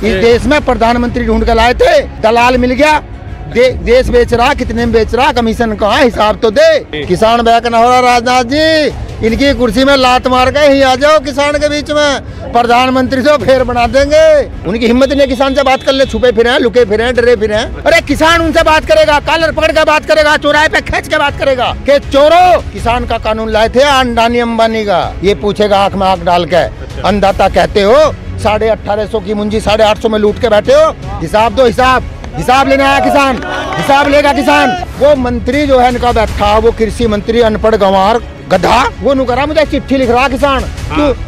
इस देश में प्रधानमंत्री ढूंढ के लाए थे, दलाल मिल गया, देश बेच रहा, कितने में बेच रहा, कमीशन कहाँ, हिसाब तो दे। किसान बैक न हो रहा राजनाथ जी, इनकी कुर्सी में लात मार के ही आ जाओ किसान के बीच में, प्रधानमंत्री तो फेर बना देंगे। उनकी हिम्मत नहीं किसान से बात कर ले, छुपे फिरे, लुके फिरे, डरे फिरे। अरे किसान उनसे बात करेगा, कॉलर पकड़ के बात करेगा, चौराहे पे खींच के बात करेगा कि चोरों, किसान का कानून लाए थे अंडानी अंबानी का, ये पूछेगा आंख में आंख डाल के, अन्नदाता कहते हो 1850 की मुंजी 850 में लूट के बैठे हो, हिसाब दो, हिसाब लेने आया किसान, हिसाब लेगा किसान। वो मंत्री जो है इनका बैठा, वो कृषि मंत्री अनपढ़ गंवार गधा, वो नु करा मुझे चिट्ठी लिख रहा किसान।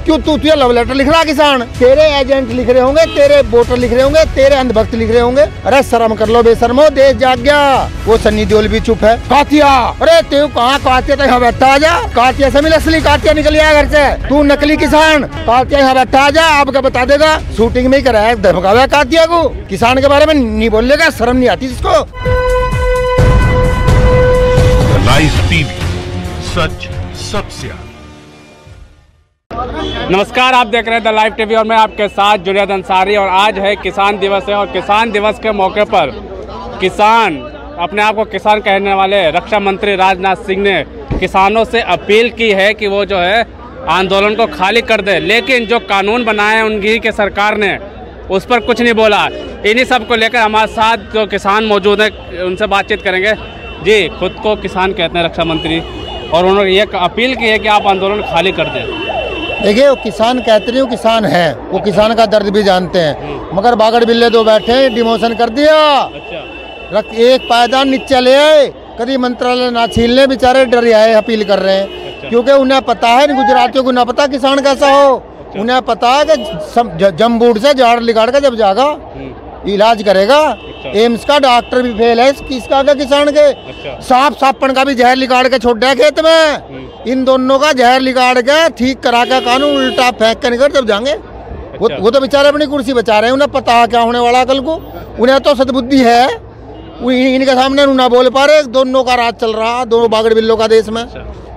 क्यों तू लव लेटर लिख रहा किसान, तेरे एजेंट लिख रहे होंगे, तेरे वोटर लिख रहे होंगे, तेरे अंधभक्त लिख रहे होंगे। अरे शर्म कर लो बेशर्मो, देश जाग गया। वो सन्नी देओल भी चुप है। कातिया, अरे तू कहाँ कातिया, तो यहाँ बैठा आ जा, कातिया से मिल, असली कातिया निकल आया घर से, तू नकली किसान, कातिया यहाँ बैठा आ जा, आपका बता देगा, शूटिंग में ही कराया, धमकाया कातिया को, किसान के बारे में नहीं बोलेगा, शर्म नहीं आती जिसको। लाइव टीवी, सच सबसे। नमस्कार, आप देख रहे हैं द लाइव टीवी और मैं आपके साथ जुनैद अंसारी। और आज है किसान दिवस है और किसान दिवस के मौके पर किसान, अपने आप को किसान कहने वाले रक्षा मंत्री राजनाथ सिंह ने किसानों से अपील की है कि वो जो है आंदोलन को खाली कर दे, लेकिन जो कानून बनाए उनकी के सरकार ने उस पर कुछ नहीं बोला। इन्हीं सब को लेकर हमारे साथ जो किसान मौजूद हैं उनसे बातचीत करेंगे। जी, खुद को किसान कहते हैं रक्षा मंत्री, और उन्होंने ये अपील की है कि आप आंदोलन खाली कर दें। देखिए, वो किसान कहते नहीं, वो किसान है, वो किसान का दर्द भी जानते हैं, मगर बागड़ बिल्ले दो बैठे, डिमोशन कर दिया। अच्छा। एक पायदान नीचे ले आए, कभी मंत्रालय ना छीन ले, बेचारे डर आए, अपील कर रहे हैं। अच्छा। क्योंकि उन्हें पता है, गुजरातियों को ना पता किसान कैसा हो। अच्छा। उन्हें पता है कि जम्बूड से झाड़ लिगाड़ कर जब जागा इलाज करेगा। अच्छा। एम्स का डॉक्टर भी फेल है किसका का किसान के। अच्छा। सांपन का भी जहर लिगाड़ के छोड़ दिया खेत में। इन दोनों का जहर लिगाड़ के ठीक करा के कानून उल्टा फेंक कर निकल जब जाएंगे। अच्छा। वो तो बेचारे अपनी कुर्सी बचा रहे हैं, उन्हें पता है क्या होने वाला कल को, उन्हें तो सद्बुद्धि है, इनके सामने ना बोल पा रहे। दोनों का राज चल रहा, दोनों बागड़ बिल्लों का देश में।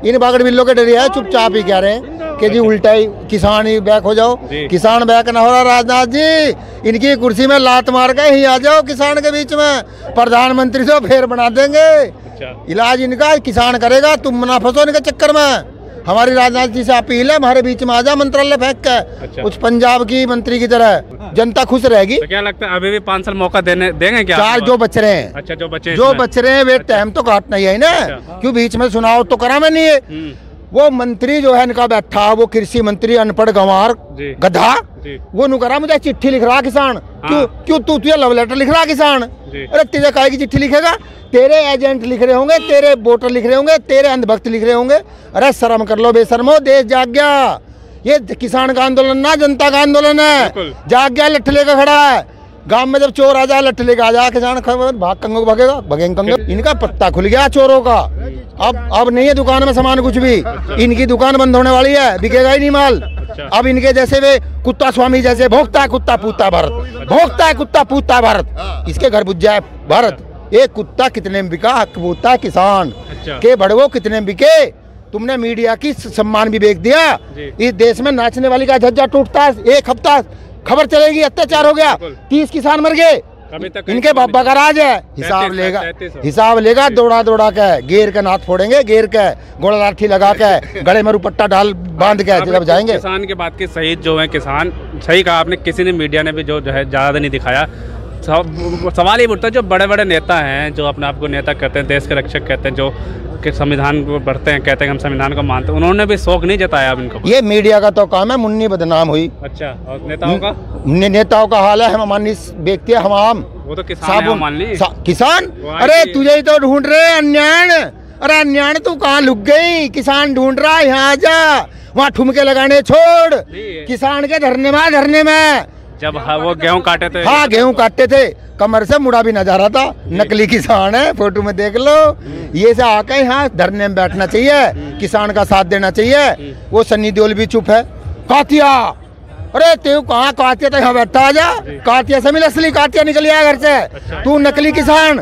इन बागड़ बिल्लों के डरिया है, चुपचाप ही कह रहे हैं कि जी उल्टा ही किसान ही बैक हो जाओ। किसान बैक न हो रहा राजनाथ जी, इनकी कुर्सी में लात मार के ही आ जाओ किसान के बीच में, प्रधानमंत्री तो फेर बना देंगे। अच्छा। इलाज इनका किसान करेगा, तुम ना फंसो इनके चक्कर में। हमारी राजनाथ जी से अपील है, हमारे बीच में आ जा मंत्रालय फेंक के। अच्छा। कुछ पंजाब की मंत्री की तरह, जनता खुश रहेगी। तो क्या लगता है अभी भी 5 साल मौका देंगे क्या? 4 जो बच रहे हैं। अच्छा, जो बच रहे हैं वे टाइम तो काटना ही है ना। क्यों बीच में चुनाव तो करा में नहीं है। वो मंत्री जो है इनका बैठा, वो कृषि मंत्री अनपढ़ गंवार गधा, वो नु करा मुझे चिट्ठी लिख रहा किसान। क्यों तू लव लेटर लिख रहा किसान। अरे तेरे काय की चिट्ठी लिखेगा, तेरे एजेंट लिख रहे होंगे, तेरे वोटर लिख रहे होंगे, तेरे अंधभक्त लिख रहे होंगे। अरे शर्म कर लो बेशर्मो, देश जाग गया। ये किसान का आंदोलन ना जनता का आंदोलन है। जाग गया, लठ लेकर खड़ा है। गांव में जब चोर आ जाए, लठ लेकर आ जाए, किसान भाग कंगो भागेगा, भगेंगे कंगो। इनका पत्ता खुल गया चोरों का। अब नहीं है दुकान में सामान कुछ भी। इनकी दुकान बंद होने वाली है, बिकेगा ही नहीं माल। अब इनके जैसे वे कुत्ता स्वामी जैसे भोगता है कुत्ता पूता भारत, भोगता है कुत्ता पूता भारत, इसके घर बुझ जाए भारत। एक कुत्ता कितने में बिका, हक पूता किसान के बड़वो कितने में बिके। तुमने मीडिया की सम्मान भी बेच दिया। इस देश में नाचने वाली का झज्जा टूटता है, एक हफ्ता खबर चलेगी अत्याचार हो गया, 30 किसान मर गए। इनके बाबा का राज है। हिसाब लेगा दौड़ा के, गेर के नाथ फोड़ेंगे, गेर के घोड़ा लाठी लगा के, गले में रुपट्टा डाल बांध के जब जाएंगे। किसान की बात की शहीद जो है किसान, सही कहा आपने, किसी ने मीडिया ने भी जो है ज्यादा नहीं दिखाया। सवाल ये उठता है, जो बड़े बड़े नेता हैं, जो अपने आप को नेता कहते हैं, देश के रक्षक कहते हैं, जो कि संविधान को बढ़ते हैं, कहते हैं हम संविधान को मानते हैं, उन्होंने भी शौक नहीं जताया अब इनको। ये मीडिया का तो काम है, मुन्नी बदनाम हुई। अच्छा, और नेताओं का हाल है, हम माननीय व्यक्ति है, हम वो तो किसान किसान। अरे तुझे ही तो ढूंढ रहे अन्याण। अरे अन्याण तू कहाँ लुक गई, किसान ढूंढ रहा है, यहाँ आजा। वहाँ ठुमके लगाने छोड़, किसान के धरने में जब वो गेहूं काटे थे। हाँ, गेहूं काटते थे, कमर से मुड़ा भी न जा रहा था। नकली किसान है, फोटो में देख लो। ये से आके यहाँ धरने में बैठना चाहिए, किसान का साथ देना चाहिए। वो सन्नी देओल भी चुप है। कातिया, अरे तू कहाँ कातिया, तो यहाँ बैठा आ जा, कातिया से मिल, असली कातिया निकल आया घर से, तू नकली किसान।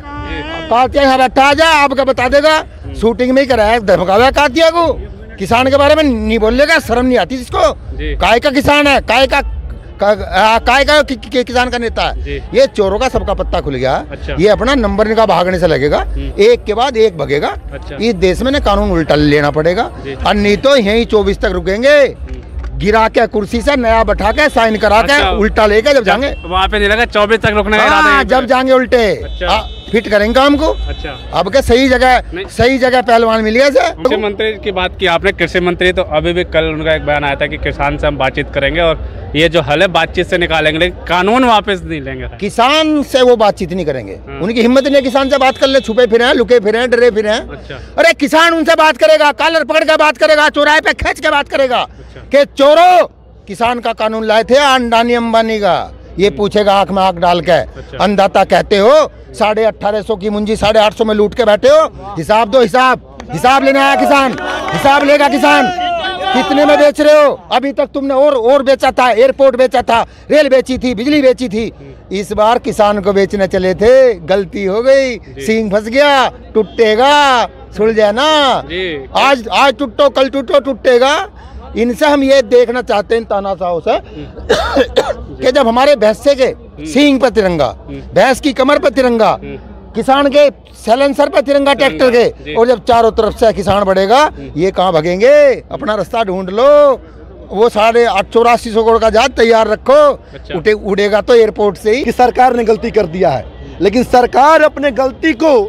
कातिया यहाँ बैठा आ जा, आपका बता देगा, शूटिंग में ही कराया, धमकाया कातिया को। किसान के बारे में नहीं बोलेगा, शर्म नहीं आती जिसको। काय का किसान है, काय का काय का किसान का नेता है। ये चोरों का सबका पत्ता खुल गया। अच्छा। ये अपना नंबर का भागने से लगेगा, एक के बाद एक भगेगा। अच्छा। इस देश में कानून उल्टा लेना पड़ेगा, और नहीं तो यही 24 तक रुकेंगे, गिरा के कुर्सी से नया बैठा के साइन करा के उल्टा लेके जब जाएंगे वहाँ पे नहीं लगा 24 तक रुकने का इरादा है। जब जाएंगे उल्टे। अच्छा। फिट करेंगे काम को। अच्छा। अब के सही जगह पहलवान मिल गया। कृषि मंत्री की बात की आपने, कृषि मंत्री तो अभी भी कल उनका एक बयान आया था कि किसान से हम बातचीत करेंगे और ये जो हल है बातचीत से निकालेंगे, लेकिन कानून वापस नहीं लेंगे। किसान से वो बातचीत नहीं करेंगे। उनकी हिम्मत नहीं है किसान से बात कर ले, छुपे फिरे हैं, लुके फिरे हैं, डरे फिरे हैं। अच्छा। अरे किसान उनसे बात करेगा, कॉलर पकड़ के बात करेगा, चौराहे पे खींच के बात करेगा कि चोरों किसान का कानून लाए थे अंडानी अंबानी का, ये पूछेगा आंख में आंख डाल के। अन्नदाता कहते हो 1850 की मुंजी 850 में लूट के बैठे हो, हिसाब दो, हिसाब लेने आया किसान, हिसाब लेगा किसान। कितने में बेच रहे हो? अभी तक तुमने और बेचा था, एयरपोर्ट बेचा था, रेल बेची थी, बिजली बेची थी। इस बार किसान को बेचने चले थे, गलती हो गई, सींग फंस गया, टूटेगा, सुलझे ना। आज टूटो, कल टूटेगा। इनसे हम ये देखना चाहते हैं तानाशाहों से कि जब हमारे भैंसे के सींग पर तिरंगा, भैंस की कमर पर तिरंगा, किसान के सैलेंसर पर तिरंगा ट्रैक्टर के, और जब चारों तरफ से किसान बढ़ेगा, ये कहाँ भगेंगे? अपना रास्ता ढूंढ लो। वो 84,800 करोड़ का जहाज तैयार रखो। अच्छा। उड़ेगा तो एयरपोर्ट से ही। कि सरकार ने गलती कर दिया है, लेकिन सरकार अपने गलती को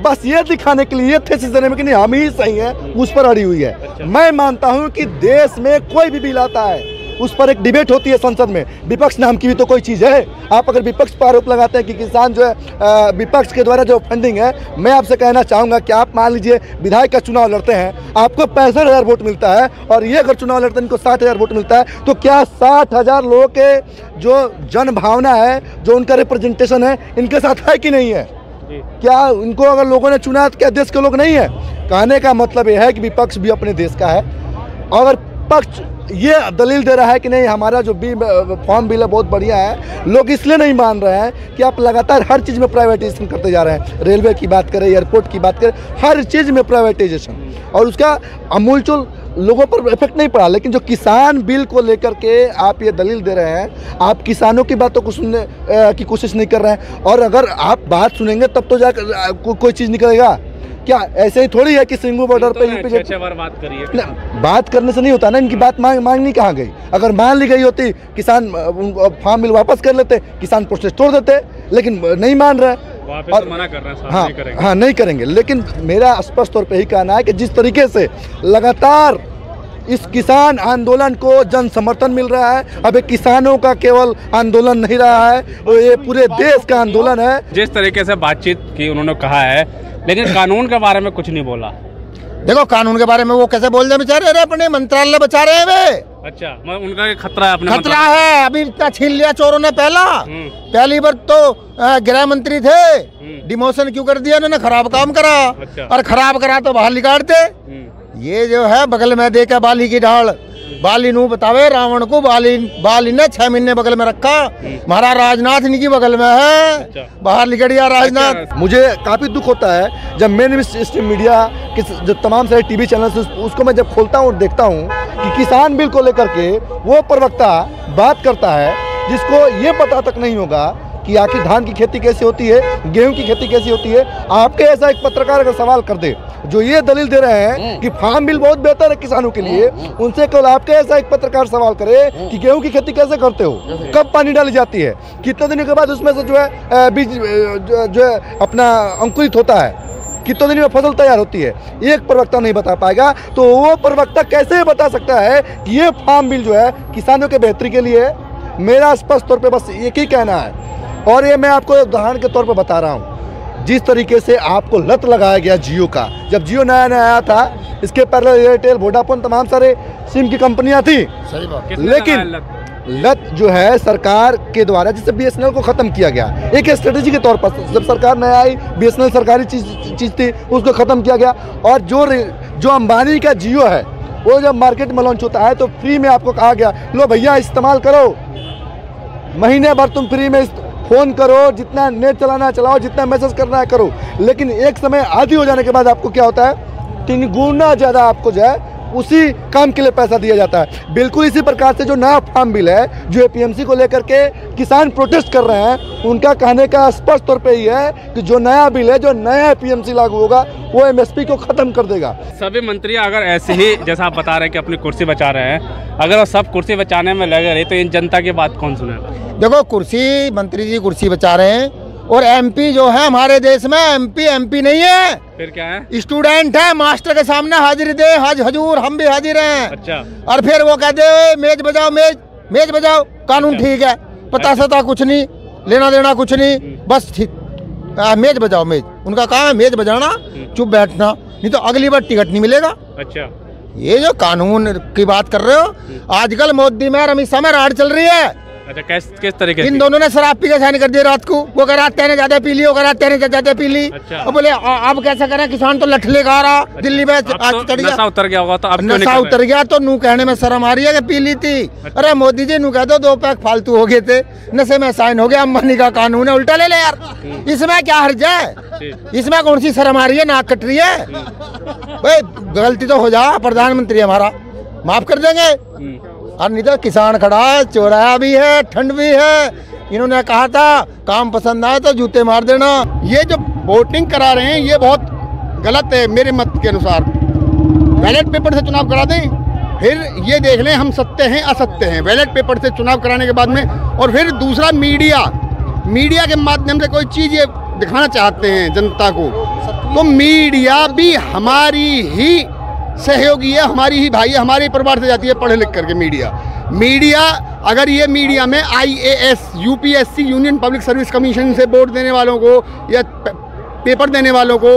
बस ये दिखाने के लिए थेसिस देने में कि नहीं हम ही सही हैं, उस पर अड़ी हुई है। अच्छा। मैं मानता हूं कि देश में कोई भी बिल आता है उस पर एक डिबेट होती है संसद में। विपक्ष नाम की भी तो कोई चीज़ है। आप अगर विपक्ष पर आरोप लगाते हैं कि किसान जो है विपक्ष के द्वारा जो फंडिंग है, मैं आपसे कहना चाहूँगा कि आप मान लीजिए विधायक का चुनाव लड़ते हैं, आपको 65,000 वोट मिलता है, और ये अगर चुनाव लड़ते हैं इनको 60,000 वोट मिलता है, तो क्या 60,000 लोगों के जो जन भावना है, जो उनका रिप्रेजेंटेशन है, इनके साथ है कि नहीं है? क्या इनको अगर लोगों ने चुना तो क्या देश के लोग नहीं है? कहने का मतलब यह है कि विपक्ष भी अपने देश का है। अगर पक्ष ये दलील दे रहा है कि नहीं हमारा जो फॉर्म बिल है बहुत बढ़िया है, लोग इसलिए नहीं मान रहे हैं कि आप लगातार हर चीज़ में प्राइवेटाइजेशन करते जा रहे हैं। रेलवे की बात करें, एयरपोर्ट की बात करें, हर चीज़ में प्राइवेटाइजेशन, और उसका अमूलचूल लोगों पर इफेक्ट नहीं पड़ा। लेकिन जो किसान बिल को लेकर के आप ये दलील दे रहे हैं, आप किसानों की बातों को सुनने की कोशिश नहीं कर रहे हैं, और अगर आप बात सुनेंगे तब तो जाकर कोई चीज़ निकलेगा। क्या ऐसे ही थोड़ी है कि सिंगू बॉर्डर पे बात करिए? बात करने से नहीं होता ना, इनकी बात मांगनी कहाँ गई? अगर मान ली गई होती, किसान फार्म बिल वापस कर लेते, किसान प्रोसेस तोड़ देते, लेकिन नहीं मान रहे और तो मना कर रहे हैं। हाँ, नहीं करेंगे। लेकिन मेरा स्पष्ट तौर पे ही कहना है कि जिस तरीके से लगातार इस किसान आंदोलन को जन समर्थन मिल रहा है, अब एक किसानों का केवल आंदोलन नहीं रहा है, ये पूरे देश का आंदोलन है। जिस तरीके से बातचीत की उन्होंने कहा है, लेकिन कानून के बारे में कुछ नहीं बोला। देखो कानून के बारे में वो कैसे बोल रहे बेचारे? अरे अपने मंत्रालय बचा रहे हैं वे। अच्छा, उनका खतरा है, अपने खतरा है। अभी इतना छीन लिया चोरों ने। पहली बार तो गृह मंत्री थे, डिमोशन क्यों कर दिया उन्होंने? खराब काम करा। अच्छा। और खराब करा तो बाहर निकालते। ये जो है बगल में देखा बाली की ढाल, बाली नू बतावे रावण को, बाली ने 6 महीने बगल में रखा। हमारा राजनाथ इनकी बगल में है। अच्छा। बाहर निकल गया राजनाथ। अच्छा। मुझे काफी दुख होता है जब मेन स्ट्रीम मीडिया के जो तमाम सारे टीवी चैनल उसको मैं जब खोलता हूँ और देखता हूँ कि किसान बिल को लेकर के वो प्रवक्ता बात करता है जिसको ये पता तक नहीं होगा कि आखिर धान की खेती कैसी होती है, गेहूं की खेती कैसी होती है। आपके ऐसा एक पत्रकार अगर सवाल कर दे जो ये दलील दे रहे हैं कि फार्म बिल बहुत बेहतर है किसानों के लिए, उनसे कल आपके ऐसा एक पत्रकार सवाल करे कि गेहूं की खेती कैसे करते हो, कब पानी डाली जाती है, कितने दिनों के बाद उसमें से जो है बीज जो है अपना अंकुरित होता है, कितने दिन में फसल तैयार होती है, एक प्रवक्ता नहीं बता पाएगा। तो वो प्रवक्ता कैसे बता सकता है कि ये फार्म बिल जो है किसानों के बेहतरी के लिए है? मेरा स्पष्ट तौर पे बस एक ही कहना है, और ये मैं आपको उदाहरण के तौर पे बता रहा हूँ। जिस तरीके से आपको लत लगाया गया जियो का, जब जियो नया आया था, इसके पहले एयरटेल, वोडाफोन, तमाम सारे सिम की कंपनियां थी। सही बात। लेकिन लत जो है सरकार के द्वारा, जिससे बीएसएनएल को खत्म किया गया, एक स्ट्रेटेजी के तौर पर जब सरकार नया आई, बीएसएनएल सरकारी चीज थी, उसको खत्म किया गया। और जो अंबानी का जियो है वो जब मार्केट में लॉन्च होता है तो फ्री में आपको कहा गया लो भैया इस्तेमाल करो, महीने भर तुम फ्री में फ़ोन करो, जितना नेट चलाना चलाओ, जितना मैसेज करना है करो। लेकिन एक समय आदी हो जाने के बाद आपको क्या होता है, 3 गुना ज़्यादा आपको जो है उसी काम के लिए पैसा दिया जाता है। बिल्कुल इसी प्रकार से जो नया फार्म बिल है, जो एपीएमसी को लेकर के किसान प्रोटेस्ट कर रहे हैं, उनका कहने का स्पष्ट तौर पे ही है कि जो नया बिल है, जो नया एपीएमसी लागू होगा, वो एमएसपी को खत्म कर देगा। सभी मंत्री अगर ऐसे ही जैसा आप बता रहे हैं कि अपनी कुर्सी बचा रहे हैं, अगर वो सब कुर्सी बचाने में लगे रहे तो इन जनता की बात कौन सुने? देखो, कुर्सी, मंत्री जी कुर्सी बचा रहे हैं, और एमपी जो है हमारे देश में, एमपी नहीं है, फिर क्या है? स्टूडेंट है, मास्टर के सामने हाजिर दे, हजूर हम भी हाजिर हैं। अच्छा। और फिर वो कहते मेज बजाओ, मेज बजाओ, कानून ठीक है, पता सता कुछ नहीं, लेना देना कुछ नहीं, बस ठीक, मेज बजाओ, मेज। उनका काम है मेज बजाना, चुप बैठना, नहीं तो अगली बार टिकट नहीं मिलेगा। अच्छा। ये जो कानून की बात कर रहे हो, आजकल मोदी में अमित शाह में राड चल रही है। अच्छा, किस तरीके इन दोनों ने शराब पी के साइन कर दिया रात को, वो कह रहा तेने ज्यादा पी ली, वो कह रहा तेने ज्यादा पी ली। अच्छा। अब बोले अब कैसा करें, किसान तो लठ लेकर आ रहा। अच्छा। दिल्ली में नशा उतर गया होगा, तो अब नशा उतर गया तो नू कहने में शर्म आ रही है कि पी ली थी। अच्छा। अरे मोदी जी नू कह दो 2 पैक फालतू हो गए थे, नशे में साइन हो गया, अंबानी का कानून है, उल्टा ले ले यार, इसमें क्या हर्ज है, इसमें कौन सी शर्म आ रही है, नाक कट रही है? भाई गलती तो हो जा, प्रधानमंत्री हमारा माफ कर देंगे। और नहीं तो किसान खड़ा है, चौराहा भी है, ठंड भी है, इन्होंने कहा था काम पसंद आए तो जूते मार देना। ये जो वोटिंग करा रहे हैं ये बहुत गलत है मेरे मत के अनुसार। बैलेट पेपर से चुनाव करा दें, फिर ये देख लें हम सत्य हैं असत्य हैं। बैलेट पेपर से चुनाव कराने के बाद में, और फिर दूसरा मीडिया के माध्यम से कोई चीज़ ये दिखाना चाहते हैं जनता को, तो मीडिया भी हमारी ही सहयोगी है, हमारी ही भाई है, हमारे परिवार से जाती है पढ़े लिख करके। मीडिया अगर ये मीडिया में IAS, UPSC, union public service commission से वोट देने वालों को या पेपर देने वालों को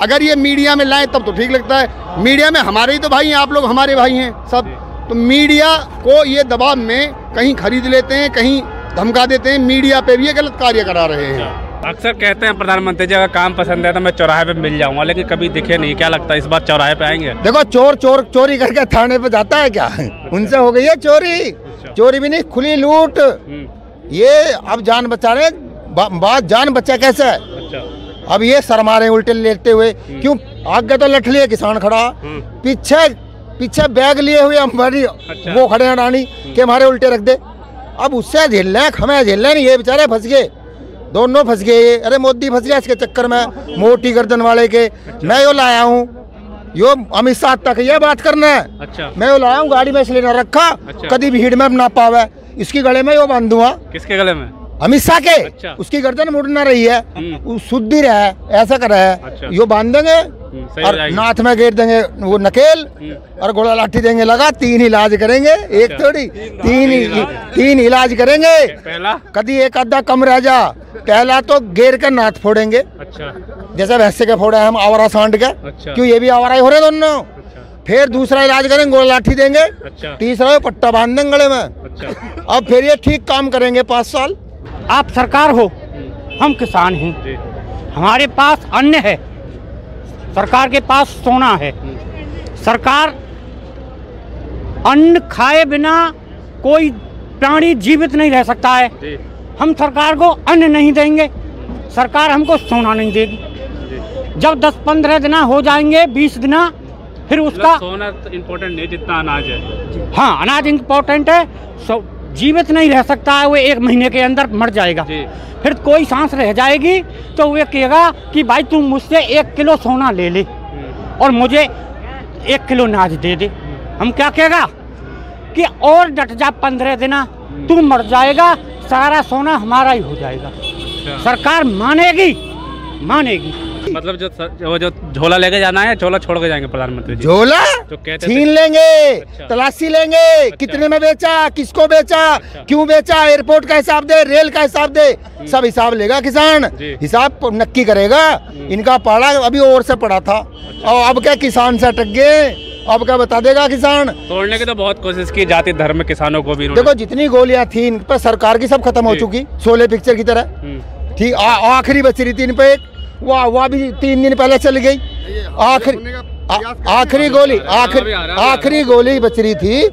अगर ये मीडिया में लाएं तब तो ठीक लगता है। मीडिया में हमारे ही तो भाई हैं, आप लोग हमारे भाई हैं सब, तो मीडिया को ये दबाव में कहीं खरीद लेते हैं, कहीं धमका देते हैं, मीडिया पे भी ये गलत कार्य करा रहे हैं। अक्सर कहते हैं प्रधानमंत्री जी अगर काम पसंद है तो मैं चौराहे पे मिल जाऊंगा, लेकिन कभी दिखे नहीं, क्या लगता है इस बार चौराहे पे आएंगे? देखो, चोरी करके थाने पे जाता है क्या? उनसे हो गई है चोरी। चोरी भी नहीं, खुली लूट। ये अब जान बचा रहे, बात जान बचा कैसे है? अच्छा। अब ये शर्मा रहे उल्टे लेते हुए, क्यों? आगे तो लठ लिए किसान खड़ा, पीछे बैग लिए हुए अंबानी वो खड़े हैं रानी के हमारे उल्टे रख दे। अब उससे झेल रहे, हमें झेल रहे नहीं, ये बेचारे फंस गए, दोनों फंस गए। अरे मोदी फंस गया इसके चक्कर में, मोटी गर्दन वाले के। मैं यो लाया हूँ, यो अमित शाह तक ये बात करना है। अच्छा। मैं यो लाया हूँ, गाड़ी में इसलिए न रखा। अच्छा। कभी भीड़ में ना पावे, इसकी गले में यो बांधूंगा। किसके गले में? अमित शाह के। अच्छा। उसकी गर्दन मुड़ ना रही है, शुद्धि रहे, ऐसा कर रहा है। अच्छा। यो बांध देंगे और नाथ में घेर देंगे वो नकेल, और गोला लाठी देंगे लगा। 3 इलाज करेंगे, एक थोड़ी, 3 इलाज करेंगे। पहला कभी एक आधा कम रह जा, पहला तो घेर कर नाथ फोड़ेंगे। अच्छा। जैसे भैंसे के फोड़े हम आवारा सांड के। अच्छा। क्यों ये भी आवारा ही हो रहे दोनों। अच्छा। फिर दूसरा इलाज करेंगे, गोला लाठी देंगे। अच्छा। तीसरा पट्टा बांध देंगे गले में। अच्छा। अब फिर ये ठीक काम करेंगे 5 साल। आप सरकार हो, हम किसान हैं, हमारे पास अन्न है, सरकार के पास सोना है। सरकार अन्न खाए बिना कोई प्राणी जीवित नहीं रह सकता है। हम सरकार को अन्न नहीं देंगे, सरकार हमको सोना नहीं देगी। जब 10-15 दिन हो जाएंगे, 20 दिन, फिर उसका सोना इम्पोर्टेंट नहीं जितना अनाज है। हाँ, अनाज इम्पोर्टेंट है, जीवित नहीं रह सकता है, वो 1 महीने के अंदर मर जाएगा। फिर कोई सांस रह जाएगी तो वो कहेगा कि भाई तू मुझसे 1 किलो सोना ले ले और मुझे 1 किलो अनाज दे दे। हम क्या कहेगा कि और डट जा, 15 दिन तू मर जाएगा, सारा सोना हमारा ही हो जाएगा। सरकार मानेगी। मतलब जो झोला लेके जाना है, झोला छोड़ के जाएंगे प्रधानमंत्री जी। झोला छीन लेंगे। अच्छा। तलाशी लेंगे। अच्छा। कितने में बेचा, किसको बेचा। अच्छा। क्यों बेचा, एयरपोर्ट का हिसाब दे, रेल का हिसाब दे, सब हिसाब लेगा किसान, हिसाब नक्की करेगा। इनका पाड़ा अभी और से पड़ा था। अच्छा। और अब क्या किसान से अटक गए, अब क्या बता देगा किसान। तोड़ने की तो बहुत कोशिश की जाती धर्म किसानों को भी। देखो जितनी गोलियां थी इन पर सरकार की सब खत्म हो चुकी, शोले पिक्चर की तरह। ठीक, आखिरी बच रही थी इन पे एक, वह भी 3 दिन पहले चली गई। आखिरी गोली बच रही थी,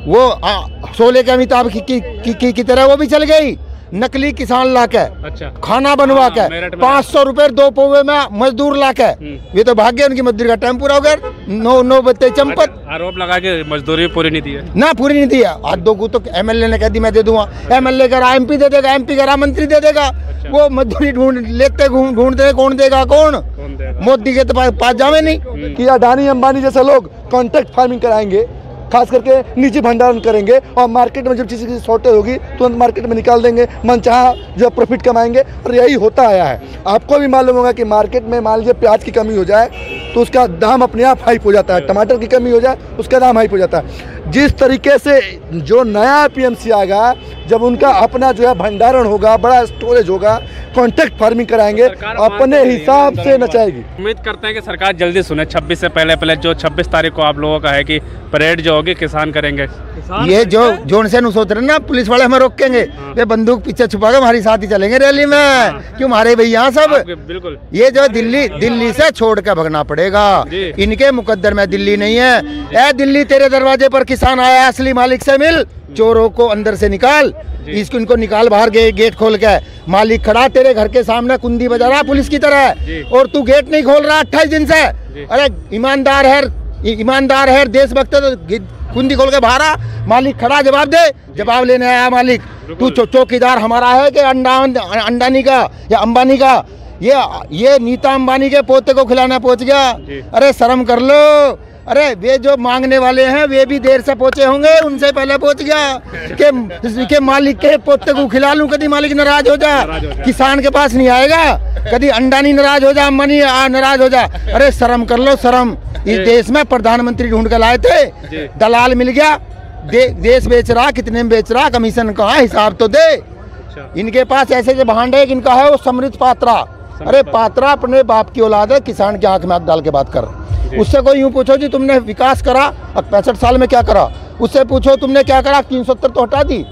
वो शोले के अमिताभ की तरह वो भी चल गई। नकली किसान ला के अच्छा खाना बनवा के मेरठ में 500 रुपए 2 पौवे में मजदूर ला के ये तो भाग्य उनकी मजदूरी का टाइम पूरा हो गया। 9 बत्ते चंपत आरोप लगा के मजदूरी पूरी नहीं दी है ना, पूरी नहीं दी है। आज दो को तो एमएलए ने कह दी मैं दे दूंगा, एमएलए करा एमपी दे देगा, एमपी करा मंत्री दे देगा। वो मजदूरी ढूंढते कौन देगा, कौन मोदी के तो पास जावे नहीं। कि अडानी अंबानी जैसे लोग कॉन्ट्रैक्ट फार्मिंग कराएंगे, खास करके निजी भंडारण करेंगे और मार्केट में जब चीज़ की शॉर्टेज होगी तुरंत मार्केट में निकाल देंगे, मनचाहा जो प्रॉफिट कमाएंगे। और यही होता आया है। आपको भी मालूम होगा कि मार्केट में मान लीजिए प्याज की कमी हो जाए तो उसका दाम अपने आप हाइप हो जाता है, टमाटर की कमी हो जाए उसका दाम हाइप हो जाता है। जिस तरीके से जो नया पीएमसी आएगा, जब उनका अपना जो है भंडारण होगा, बड़ा स्टोरेज होगा, कॉन्ट्रैक्ट फार्मिंग कराएंगे, अपने हिसाब से नचाएगी। उम्मीद करते हैं कि सरकार जल्दी सुने। 26 से पहले जो 26 तारीख को आप लोगों का है कि परेड जो होगी किसान करेंगे। ये जो उनसे सोच रहे ना पुलिस वाले हमें रोकेंगे, ये बंदूक पीछे छुपा के हमारी साथ ही चलेंगे रैली में। क्यों मारे भैया सब, बिल्कुल ये जो दिल्ली से छोड़ के भगना पड़ेगा। इनके मुकद्दर में दिल्ली नहीं है। ए दिल्ली तेरे दरवाजे पर किसान आया, असली मालिक से मिल, चोरों को अंदर से निकाल, इनको निकाल बाहर गेट खोल के। मालिक खड़ा तेरे घर के सामने कुंडी बजा रहा पुलिस की तरह, और तू गेट नहीं खोल रहा 28 दिन से। अरे ईमानदार है देशभक्त, तो कुंडी खोल के बाहर आ। मालिक खड़ा, जवाब दे, जवाब लेने आया मालिक। तू चौकीदार हमारा है कि अंडानी का या अंबानी का? ये नीता अंबानी के पोते को खिलाना पहुंच गया। अरे शर्म कर लो। अरे वे जो मांगने वाले हैं वे भी देर से पहुंचे होंगे, उनसे पहले पहुंच गया कि मालिक के पोते को खिला लूं। कभी मालिक नाराज हो जा, किसान के पास नहीं आएगा। कभी अंडानी नाराज हो जा, अंबानी नाराज हो जा। अरे शर्म कर लो, शर्म। इस देश में प्रधानमंत्री ढूंढ कर लाए थे, दलाल मिल गया, देश बेच रहा, कितने में बेच रहा, कमीशन कहाँ, हिसाब तो दे। इनके पास ऐसे जो भांडे इनका है वो समृद्ध पात्रा। अरे पात्रा अपने बाप की औलाद है, किसान की आंख में आंख डाल के बात कर। उससे कोई यूं पूछो जी तुमने विकास करा, अब 65 साल में क्या करा? उससे पूछो तुमने क्या करा, 370 तो हटा दी।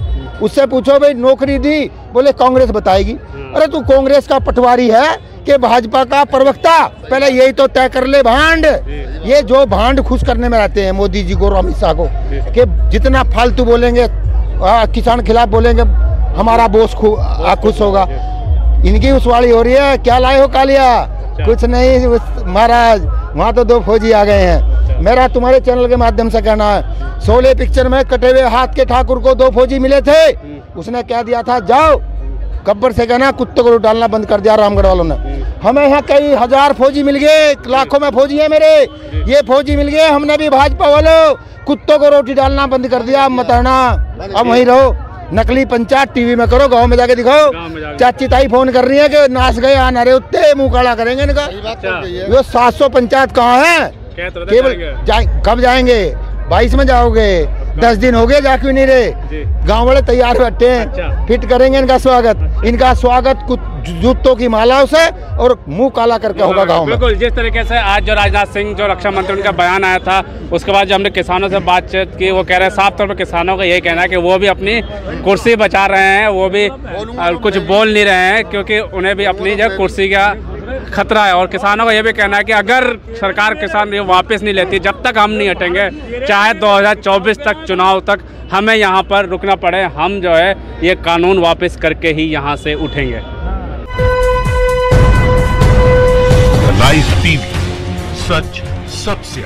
उससे पूछो भाई नौकरी दी, बोले कांग्रेस बताएगी। अरे तू कांग्रेस का पटवारी है कि भाजपा का प्रवक्ता? पहले यही तो तय कर ले भांड। ये जो भांड खुश करने में रहते हैं मोदी जी को और अमित शाह को, कि जितना फालतू बोलेंगे, किसान खिलाफ बोलेंगे, हमारा बोस खुश होगा। इनकी उछवाड़ी हो रही है। क्या लाए हो कालिया? कुछ नहीं महाराज, वहाँ तो 2 फौजी आ गए हैं। मेरा तुम्हारे चैनल के माध्यम से कहना है, शोले पिक्चर में कटे हुए हाथ के ठाकुर को 2 फौजी मिले थे। उसने कह दिया था जाओ गब्बर से कहना कुत्ते को डालना बंद कर दिया रामगढ़ वालों ने। हमें यहाँ कई हजार फौजी मिल गए, लाखों में फौजी है मेरे। ये फौजी मिल गए, हमने भी भाजपा वालों कुत्तों को रोटी डालना बंद कर दिया। मत हटना, अब वहीं रहो। नकली पंचायत टीवी में करो, गांव में जाके दिखाओ। चाची ताई फोन कर रही है कि नाच गए आना रहे, उत्ते मुंह काला करेंगे इनका। ये 700 पंचायत कहाँ है? केवल कब जाएंगे? 22 में जाओगे? 10 दिन हो गए, जा क्यों नहीं रहे? गांव वाले तैयार बैठे हैं, फिट करेंगे इनका स्वागत। इनका स्वागत कुछ जूतों की मालाओं से और मुंह काला करके होगा गांव में। बिल्कुल, जिस तरीके से आज जो राजनाथ सिंह जो रक्षा मंत्री उनका बयान आया था, उसके बाद जो हमने किसानों से बातचीत की, वो कह रहे हैं साफ तौर पर किसानों का यही कहना है कि वो भी अपनी कुर्सी बचा रहे हैं, वो भी कुछ बोल नहीं रहे हैं क्योंकि उन्हें भी अपनी जो कुर्सी का खतरा है। और किसानों का ये भी कहना है कि अगर सरकार किसान ये वापस नहीं लेती, जब तक हम नहीं हटेंगे, चाहे 2024 तक चुनाव तक हमें यहाँ पर रुकना पड़े, हम जो है ये कानून वापस करके ही यहाँ से उठेंगे। राइस टीवी, सच सबसे